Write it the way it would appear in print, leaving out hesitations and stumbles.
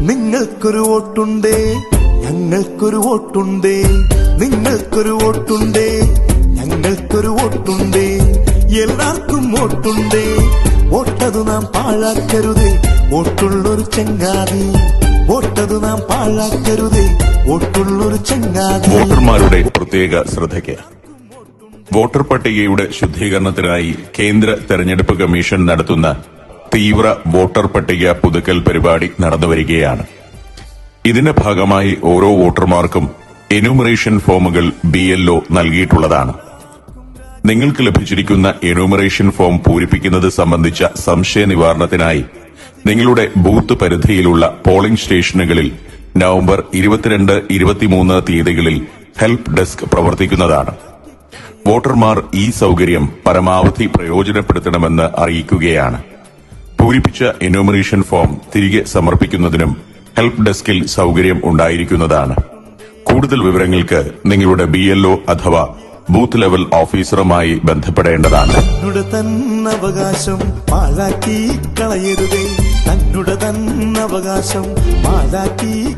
നിങ്ങൾക്കൊരു വോട്ടുണ്ടേ, ഞങ്ങൾക്കൊരു വോട്ടുണ്ടേ. നിങ്ങൾക്കൊരു വോട്ടുണ്ടേ, ഞങ്ങൾക്കൊരു വോട്ടുണ്ടേ. എല്ലാവർക്കും വോട്ടുണ്ടേ. വോട്ടതു നാം പാഴാക്കരുതേ, വോട്ടുള്ളൊരു ചങ്ങാതി. വോട്ടതു നാം പാഴാക്കരുതേ, വോട്ടുള്ളൊരു ചങ്ങാതി. വോട്ടർമാരുടെ പ്രത്യേക ശ്രദ്ധയ്ക്ക്. വോട്ടർ പട്ടികയുടെ ശുദ്ധീകരണത്തിനായി കേന്ദ്ര തെരഞ്ഞെടുപ്പ് കമ്മീഷൻ നടത്തുന്ന തീവ്ര വോട്ടർ പട്ടിക പുതുക്കൽ പരിപാടി നടന്നുവരികയാണ്. ഇതിന്റെ ഭാഗമായി ഓരോ വോട്ടർമാർക്കും എന്യൂമറേഷൻ ഫോമുകൾ BLO നൽകിയിട്ടുള്ളതാണ്. നിങ്ങൾക്ക് ലഭിച്ചിരിക്കുന്ന എന്യൂമറേഷൻ ഫോം പൂരിപ്പിക്കുന്നത് സംബന്ധിച്ച സംശയ നിവാരണത്തിനായി നിങ്ങളുടെ ബൂത്ത് പരിധിയിലുള്ള പോളിംഗ് സ്റ്റേഷനുകളിൽ നവംബർ 22, 23 തീയതികളിൽ ഹെൽപ്പ് ഡെസ്ക് പ്രവർത്തിക്കുന്നതാണ്. വോട്ടർമാർ ഈ സൌകര്യം പരമാവധി പ്രയോജനപ്പെടുത്തണമെന്ന് അറിയിക്കുകയാണ്. പൂരിപ്പിച്ച എന്യൂമറേഷൻ ഫോം തിരികെ സമർപ്പിക്കുന്നതിനും ഹെൽപ്പ് ഡെസ്കിൽ സൌകര്യം ഉണ്ടായിരിക്കുന്നതാണ്. കൂടുതൽ വിവരങ്ങൾക്ക് നിങ്ങളുടെ BLO അഥവാ ബൂത്ത് ലെവൽ ഓഫീസറുമായി ബന്ധപ്പെടേണ്ടതാണ്. തന്നുടെ തന്നവകാശം പാഴാക്കി കളയരുതേ. തന്നുടെ തന്നവകാശം പാഴാക്കി